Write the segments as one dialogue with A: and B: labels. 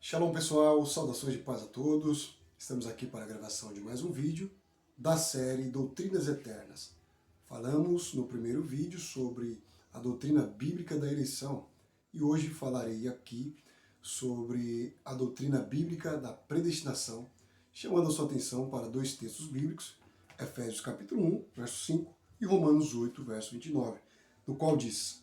A: Shalom pessoal, saudações de paz a todos. Estamos aqui para a gravação de mais um vídeo da série Doutrinas Eternas. Falamos no primeiro vídeo sobre a doutrina bíblica da eleição e hoje falarei aqui sobre a doutrina bíblica da predestinação, chamando a sua atenção para dois textos bíblicos, Efésios capítulo 1, verso 5 e Romanos 8, verso 29, no qual diz: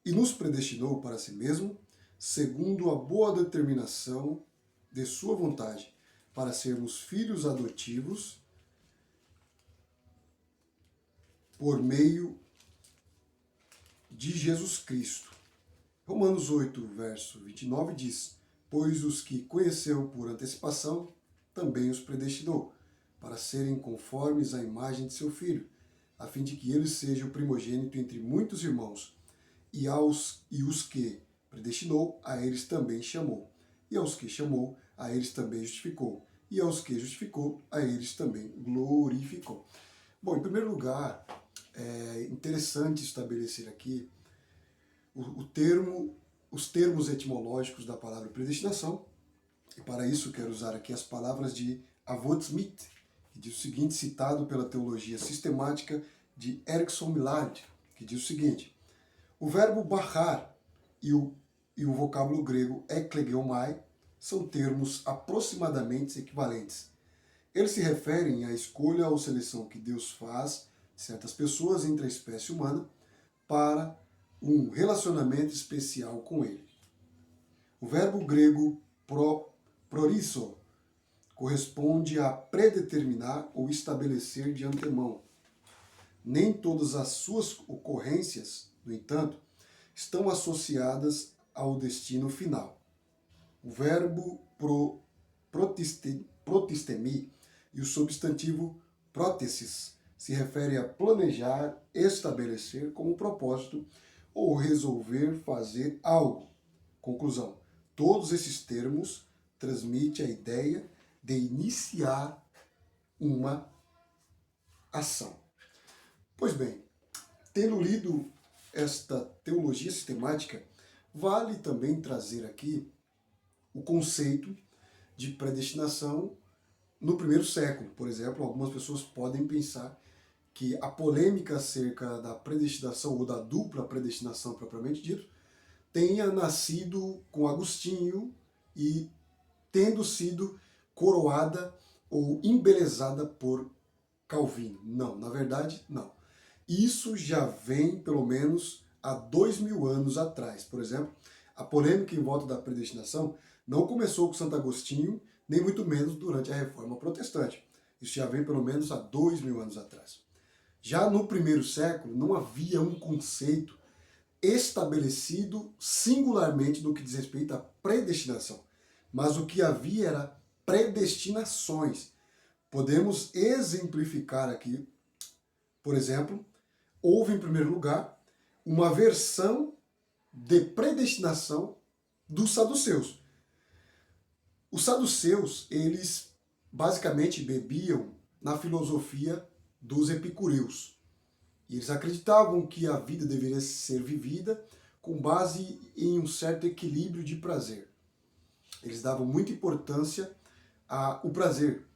A: "E nos predestinou para si mesmo, segundo a boa determinação de sua vontade, para sermos filhos adotivos por meio de Jesus Cristo." Romanos 8, verso 29 diz: "Pois os que conheceu por antecipação, também os predestinou, para serem conformes à imagem de seu Filho, a fim de que ele seja o primogênito entre muitos irmãos. E os que predestinou, a eles também chamou. E aos que chamou, a eles também justificou. E aos que justificou, a eles também glorificou." Bom, em primeiro lugar, é interessante estabelecer aqui os termos etimológicos da palavra predestinação. E para isso quero usar aqui as palavras de Avot Smith, que diz o seguinte, citado pela teologia sistemática de Erickson Millard, que diz o seguinte: "O verbo bahar e o vocábulo grego eklegeomai são termos aproximadamente equivalentes. Eles se referem à escolha ou seleção que Deus faz de certas pessoas entre a espécie humana para um relacionamento especial com Ele. O verbo grego prorizo corresponde a predeterminar ou estabelecer de antemão. Nem todas as suas ocorrências, no entanto, estão associadas ao destino final. O verbo protistemi e o substantivo prótesis se refere a planejar, estabelecer como propósito ou resolver fazer algo. Conclusão: todos esses termos transmitem a ideia de iniciar uma ação." Pois bem, tendo lido esta teologia sistemática, vale também trazer aqui o conceito de predestinação no primeiro século. Por exemplo, algumas pessoas podem pensar que a polêmica acerca da predestinação ou da dupla predestinação propriamente dito tenha nascido com Agostinho e tendo sido coroada ou embelezada por Calvino. Não, na verdade, não. Isso já vem, pelo menos, há 2000 anos atrás. Por exemplo, a polêmica em volta da predestinação não começou com Santo Agostinho, nem muito menos durante a Reforma Protestante. Isso já vem, pelo menos, há 2000 anos atrás. Já no primeiro século, não havia um conceito estabelecido singularmente no que diz respeito à predestinação. Mas o que havia era predestinações. Podemos exemplificar aqui, por exemplo, houve em primeiro lugar uma versão de predestinação dos saduceus. Os saduceus, eles basicamente bebiam na filosofia dos epicureus. E eles acreditavam que a vida deveria ser vivida com base em um certo equilíbrio de prazer. Eles davam muita importância ao prazer.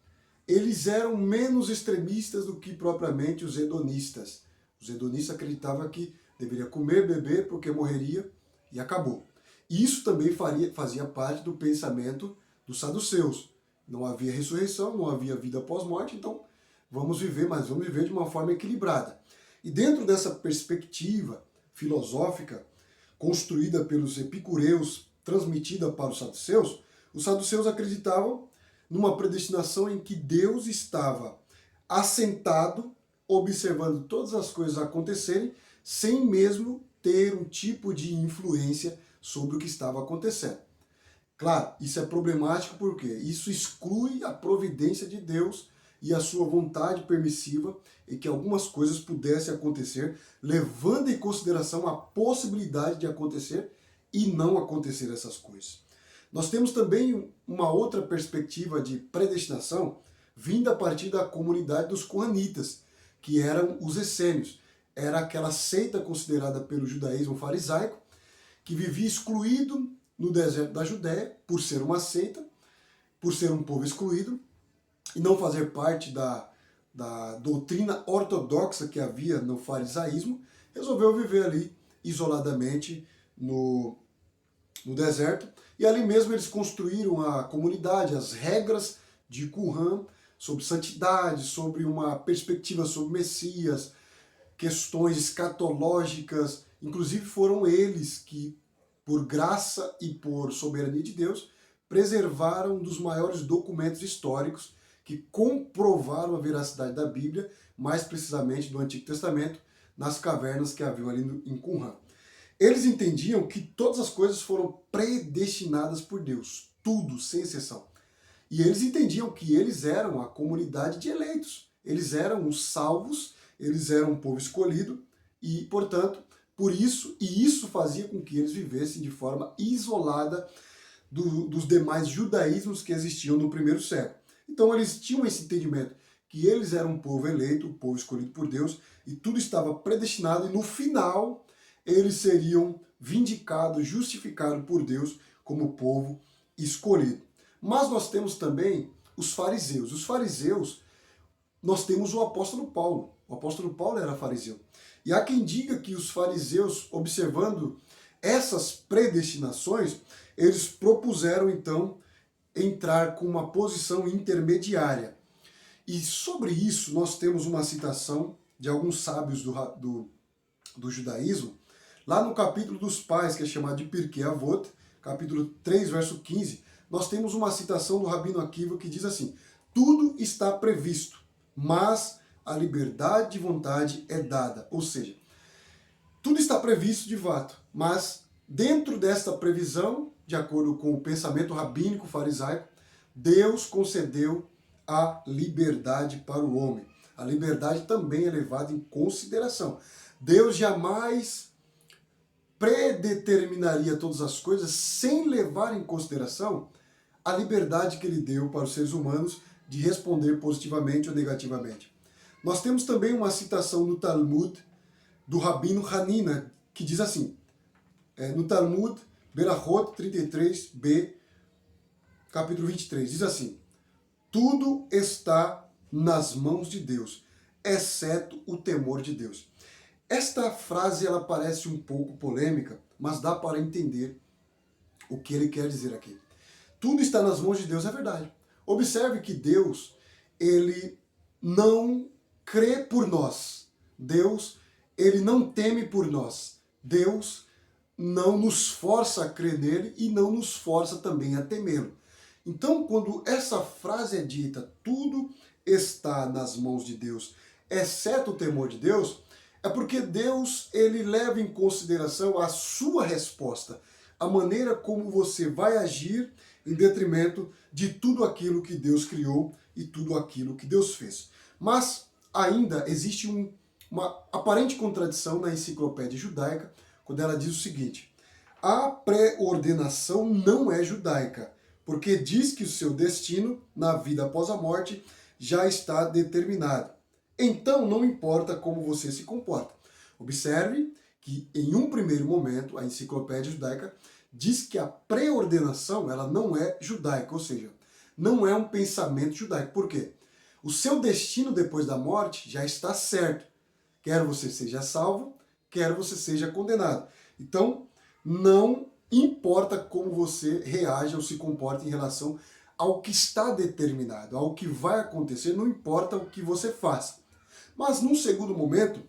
A: Eles eram menos extremistas do que propriamente os hedonistas. Os hedonistas acreditavam que deveria comer, beber, porque morreria, e acabou. Isso também fazia parte do pensamento dos saduceus. Não havia ressurreição, não havia vida após morte, então vamos viver, mas vamos viver de uma forma equilibrada. E dentro dessa perspectiva filosófica construída pelos epicureus, transmitida para os saduceus acreditavam numa predestinação em que Deus estava assentado, observando todas as coisas acontecerem, sem mesmo ter um tipo de influência sobre o que estava acontecendo. Claro, isso é problemático porque isso exclui a providência de Deus e a sua vontade permissiva em que algumas coisas pudessem acontecer, levando em consideração a possibilidade de acontecer e não acontecer essas coisas. Nós temos também uma outra perspectiva de predestinação vinda a partir da comunidade dos coanitas, que eram os essênios. Era aquela seita considerada pelo judaísmo farisaico, que vivia excluído no deserto da Judéia, por ser uma seita, por ser um povo excluído e não fazer parte da doutrina ortodoxa que havia no farisaísmo, resolveu viver ali isoladamente no deserto. E ali mesmo eles construíram a comunidade, as regras de Qumran sobre santidade, sobre uma perspectiva sobre o Messias, questões escatológicas. Inclusive foram eles que, por graça e por soberania de Deus, preservaram um dos maiores documentos históricos que comprovaram a veracidade da Bíblia, mais precisamente do Antigo Testamento, nas cavernas que haviam ali em Qumran. Eles entendiam que todas as coisas foram predestinadas por Deus, tudo, sem exceção. E eles entendiam que eles eram a comunidade de eleitos, eles eram os salvos, eles eram um povo escolhido e, portanto, por isso, e isso fazia com que eles vivessem de forma isolada dos demais judaísmos que existiam no primeiro século. Então eles tinham esse entendimento que eles eram um povo eleito, um povo escolhido por Deus, e tudo estava predestinado, e no final eles seriam vindicados, justificados por Deus como povo escolhido. Mas nós temos também os fariseus. Os fariseus, nós temos o apóstolo Paulo. O apóstolo Paulo era fariseu. E há quem diga que os fariseus, observando essas predestinações, eles propuseram então entrar com uma posição intermediária. E sobre isso nós temos uma citação de alguns sábios do judaísmo, lá no capítulo dos pais, que é chamado de Pirkei Avot, capítulo 3, verso 15, nós temos uma citação do Rabino Akiva que diz assim: tudo está previsto, mas a liberdade de vontade é dada. Ou seja, tudo está previsto de fato, mas dentro desta previsão, de acordo com o pensamento rabínico farisaico, Deus concedeu a liberdade para o homem. A liberdade também é levada em consideração. Deus jamais predeterminaria todas as coisas sem levar em consideração a liberdade que ele deu para os seres humanos de responder positivamente ou negativamente. Nós temos também uma citação no Talmud do Rabino Hanina, que diz assim, no Talmud, Berachot 33b, capítulo 23, diz assim: tudo está nas mãos de Deus, exceto o temor de Deus. Esta frase ela parece um pouco polêmica, mas dá para entender o que ele quer dizer aqui. Tudo está nas mãos de Deus, é verdade. Observe que Deus, ele não crê por nós. Deus, ele não teme por nós. Deus não nos força a crer nele e não nos força também a temê-lo. Então, quando essa frase é dita, tudo está nas mãos de Deus, exceto o temor de Deus, é porque Deus, ele leva em consideração a sua resposta, a maneira como você vai agir em detrimento de tudo aquilo que Deus criou e tudo aquilo que Deus fez. Mas ainda existe uma aparente contradição na enciclopédia judaica, quando ela diz o seguinte: a pré-ordenação não é judaica, porque diz que o seu destino na vida após a morte já está determinado. Então não importa como você se comporta. Observe que em um primeiro momento a enciclopédia judaica diz que a pré-ordenação ela não é judaica, ou seja, não é um pensamento judaico. Por quê? O seu destino depois da morte já está certo. Quer você seja salvo, quer você seja condenado. Então, não importa como você reage ou se comporta em relação ao que está determinado, ao que vai acontecer, não importa o que você faça. Mas, num segundo momento,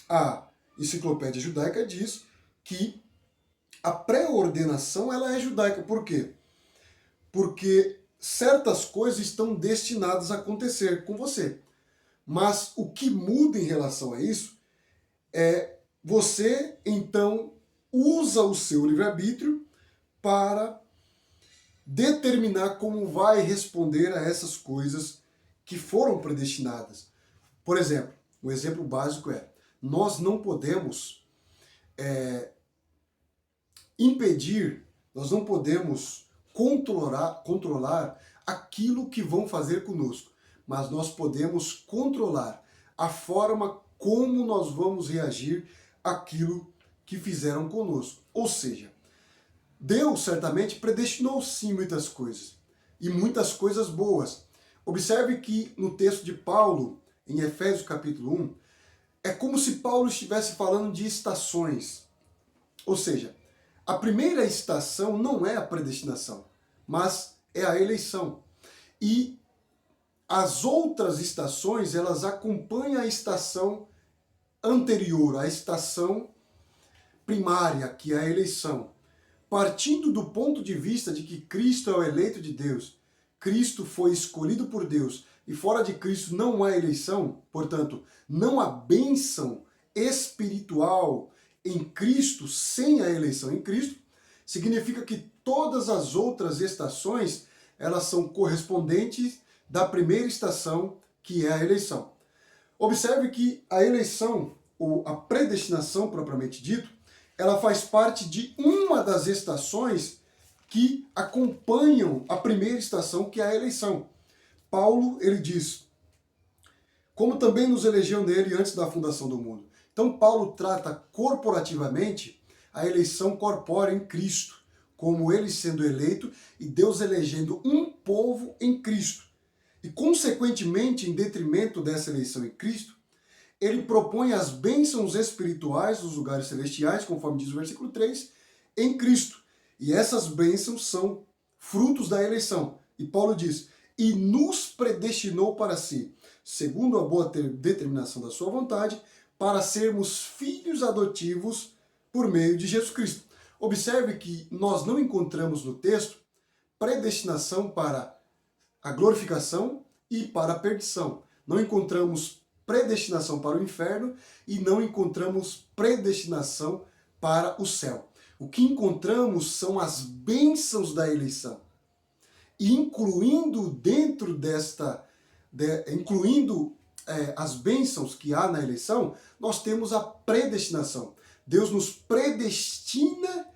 A: a enciclopédia judaica diz que a pré-ordenação ela é judaica. Por quê? Porque certas coisas estão destinadas a acontecer com você. Mas o que muda em relação a isso é você, então, usa o seu livre-arbítrio para determinar como vai responder a essas coisas que foram predestinadas. Por exemplo, um exemplo básico é, nós não podemos impedir, nós não podemos controlar aquilo que vão fazer conosco, mas nós podemos controlar a forma como nós vamos reagir àquilo que fizeram conosco. Ou seja, Deus certamente predestinou sim muitas coisas, e muitas coisas boas. Observe que no texto de Paulo, em Efésios capítulo 1, é como se Paulo estivesse falando de estações. Ou seja, a primeira estação não é a predestinação, mas é a eleição. E as outras estações, elas acompanham a estação anterior, a estação primária, que é a eleição. Partindo do ponto de vista de que Cristo é o eleito de Deus, Cristo foi escolhido por Deus e fora de Cristo não há eleição, portanto, não há bênção espiritual em Cristo sem a eleição em Cristo, significa que todas as outras estações, elas são correspondentes da primeira estação, que é a eleição. Observe que a eleição, ou a predestinação propriamente dito, ela faz parte de uma das estações que acompanham a primeira estação, que é a eleição. Paulo, ele diz, como também nos elegeu nele antes da fundação do mundo. Então Paulo trata corporativamente a eleição corpórea em Cristo, como ele sendo eleito e Deus elegendo um povo em Cristo. E consequentemente, em detrimento dessa eleição em Cristo, ele propõe as bênçãos espirituais dos lugares celestiais, conforme diz o versículo 3, em Cristo. E essas bênçãos são frutos da eleição. E Paulo diz, e nos predestinou para si, segundo a boa determinação da sua vontade, para sermos filhos adotivos por meio de Jesus Cristo. Observe que nós não encontramos no texto predestinação para a glorificação e para a perdição. Não encontramos predestinação para o inferno e não encontramos predestinação para o céu. O que encontramos são as bênçãos da eleição. E incluindo dentro as bênçãos que há na eleição, nós temos a predestinação. Deus nos predestina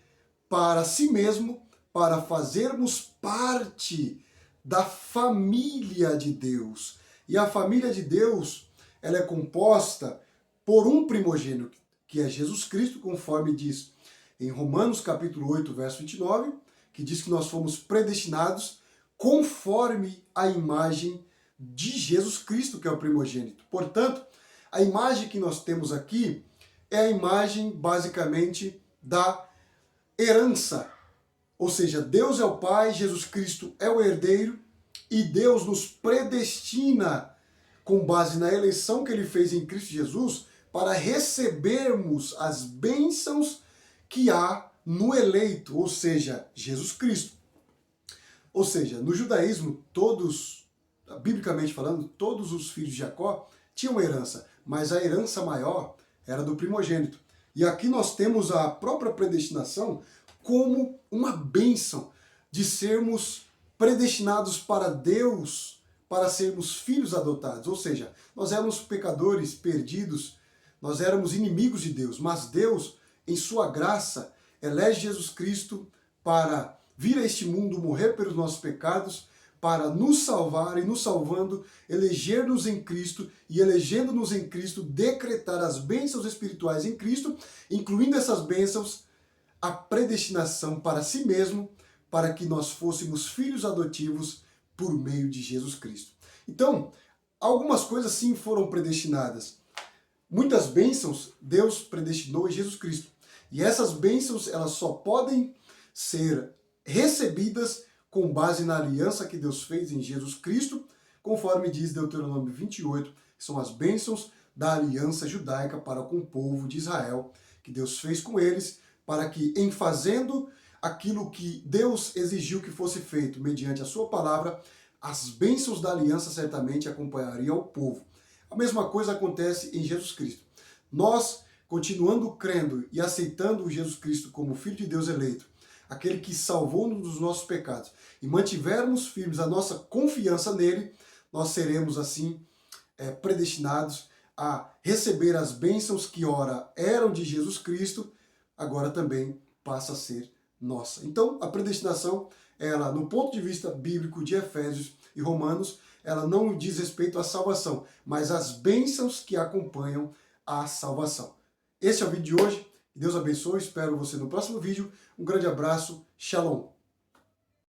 A: para si mesmo, para fazermos parte da família de Deus. E a família de Deus, ela é composta por um primogênito, que é Jesus Cristo, conforme diz em Romanos capítulo 8, verso 29, que diz que nós fomos predestinados conforme a imagem de Jesus Cristo, que é o primogênito. Portanto, a imagem que nós temos aqui é a imagem, basicamente, da herança. Ou seja, Deus é o Pai, Jesus Cristo é o herdeiro, e Deus nos predestina, com base na eleição que ele fez em Cristo Jesus, para recebermos as bênçãos que há no eleito, ou seja, Jesus Cristo. Ou seja, no judaísmo, biblicamente falando, todos os filhos de Jacó tinham herança, mas a herança maior era do primogênito. E aqui nós temos a própria predestinação como uma bênção de sermos predestinados para Deus, para sermos filhos adotados. Ou seja, nós éramos pecadores, perdidos, nós éramos inimigos de Deus, mas Deus, em sua graça, elege Jesus Cristo para vir a este mundo, morrer pelos nossos pecados, para nos salvar e nos salvando, eleger-nos em Cristo e elegendo-nos em Cristo, decretar as bênçãos espirituais em Cristo, incluindo essas bênçãos, a predestinação para si mesmo, para que nós fôssemos filhos adotivos por meio de Jesus Cristo. Então, algumas coisas sim foram predestinadas. Muitas bênçãos Deus predestinou em Jesus Cristo. E essas bênçãos, elas só podem ser recebidas com base na aliança que Deus fez em Jesus Cristo, conforme diz Deuteronômio 28, que são as bênçãos da aliança judaica para com o povo de Israel, que Deus fez com eles, para que, em fazendo aquilo que Deus exigiu que fosse feito mediante a sua palavra, as bênçãos da aliança certamente acompanhariam o povo. A mesma coisa acontece em Jesus Cristo. Nós, continuando crendo e aceitando Jesus Cristo como Filho de Deus eleito, aquele que salvou-nos dos nossos pecados, e mantivermos firmes a nossa confiança nele, nós seremos assim predestinados a receber as bênçãos que ora eram de Jesus Cristo, agora também passa a ser nossa. Então, a predestinação, ela, no ponto de vista bíblico de Efésios e Romanos, ela não diz respeito à salvação, mas às bênçãos que acompanham a salvação. Esse é o vídeo de hoje. Deus abençoe, espero você no próximo vídeo. Um grande abraço, shalom!